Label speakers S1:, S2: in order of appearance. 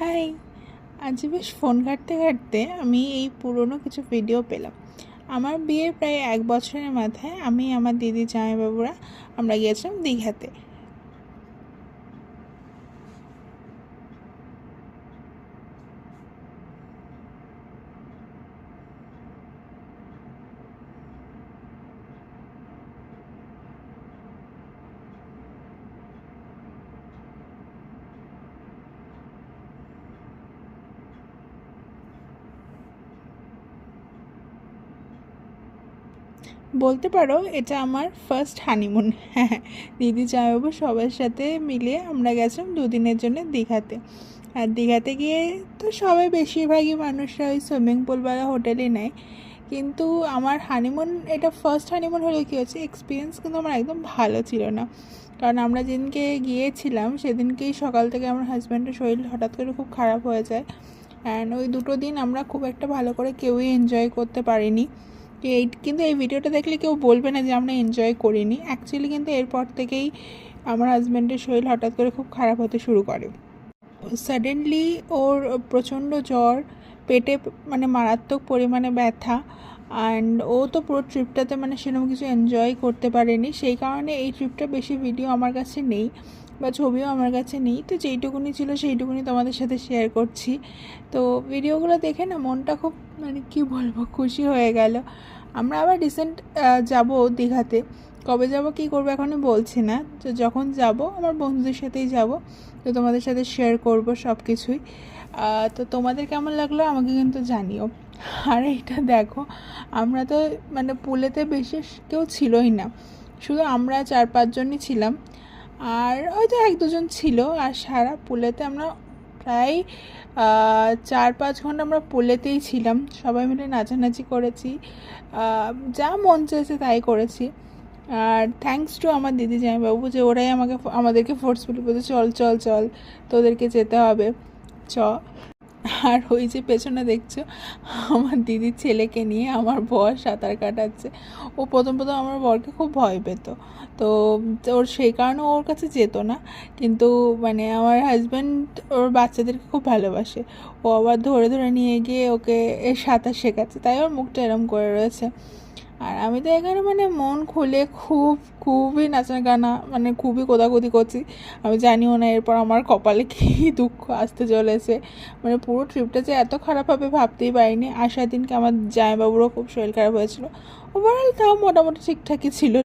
S1: High, আজ বেশ phone ঘাঁটতে ঘাঁটতে আমি এই পুরনো কিছু ভিডিও পেলাম। আমার বিয়ের প্রায় 1 বছরের মাথায় আমি আমার দিদি জামাইবাবুরা আমরা গিয়েছিলাম দীঘাতে। বলতে পারো এটা আমার ফার্স্ট হানিমুন। হ্যাঁ, দিদি জামাইবাবু সবার সাথে মিলে আমরা গেছিলাম 2 দিনের জন্য দীঘাতে। আর দীঘাতে গিয়ে তো সবাই বেশিরভাগই মানুষরা ওই সুইমিং পুলওয়ালা হোটেলে নেয়, কিন্তু আমার হানিমুন এটা ফার্স্ট হানিমুন হলে কী হচ্ছে, এক্সপিরিয়েন্স কিন্তু আমার একদম ভালো ছিল না। কারণ আমরা যেদিনকে গিয়েছিলাম সেদিনকেই সকাল থেকে আমার হাজব্যান্ডের শরীর হঠাৎ করে খুব খারাপ হয়ে যায়। অ্যান্ড ওই 2 দিন আমরা খুব একটা ভালো করে কেউই এনজয় করতে পারিনি। কিন্তু এই ভিডিওটা দেখলে কেউ বলবে না যে আমরা এনজয় করিনি। অ্যাকচুয়ালি কিন্তু এরপর থেকেই আমার হাজব্যান্ডের শরীর হঠাৎ করে খুব খারাপ হতে শুরু করে। সাডেনলি ওর প্রচণ্ড জ্বর, পেটে মানে মারাত্মক পরিমাণে ব্যথা, অ্যান্ড ও তো পুরো ট্রিপটাতে মানে সেরকম কিছু এনজয় করতে পারেনি। সেই কারণে এই ট্রিপটা বেশি ভিডিও আমার কাছে নেই বা ছবিও আমার কাছে নেই। তো যেইটুকুনি ছিল সেইটুকুনি তোমাদের সাথে শেয়ার করছি। তো ভিডিওগুলো দেখে না মনটা খুব মানে কী বলবো, খুশি হয়ে গেল। আমরা আবার রিসেন্ট যাব দীঘাতে। কবে যাব কী করবো এখনই বলছি না, তো যখন যাব আমার বন্ধুদের সাথেই যাব, তো তোমাদের সাথে শেয়ার করব সব কিছুই। তো তোমাদের কেমন লাগলো আমাকে কিন্তু জানিও। আর এইটা দেখো, আমরা তো মানে পুলেতে বেশি কেউ ছিলই না, শুধু আমরা 4-5 জনই ছিলাম। আর হয়তো 1-2 জন ছিল, আর সারা পুলেতে আমরা প্রায় 4-5 ঘন্টা আমরা পুলেতেই ছিলাম। সবাই মিলে নাচানাচি করেছি, যা মন চেয়েছে তাই করেছি। আর থ্যাঙ্কস টু আমার দিদি জামাইবাবু যে ওরাই আমাদেরকে ফোর্সফুলি বলছে চল চল চল, তোদেরকে যেতে হবে, চ। আর ওই যে পেছনে দেখছো আমার দিদির ছেলেকে নিয়ে আমার বর সাঁতার কাটাচ্ছে। ও প্রথম আমার বরকে খুব ভয় পেত, তো ওর সেই কারণে ওর কাছে যেত না। কিন্তু মানে আমার হাজব্যান্ড ওর বাচ্চাদেরকে খুব ভালোবাসে, ও আবার ধরে ধরে নিয়ে গিয়ে ওকে সাঁতার শেখাচ্ছে, তাই ওর মুখটা এরম করে রয়েছে। আর আমি তো এখানে মানে মন খুলে খুবই নাচা গানা মানে খুবই কোদাকুদি করছি। আমি জানিও না এরপর আমার কপালে কী দুঃখ আসতে চলেছে। মানে পুরো ট্রিপটা যে এত খারাপ হবে ভাবতেই পারিনি। আসার দিনকে আমার জামাইবাবুরও খুব শরীর খারাপ হয়েছিল। ওভারঅল তাও মোটামুটি ঠিকঠাকই ছিল।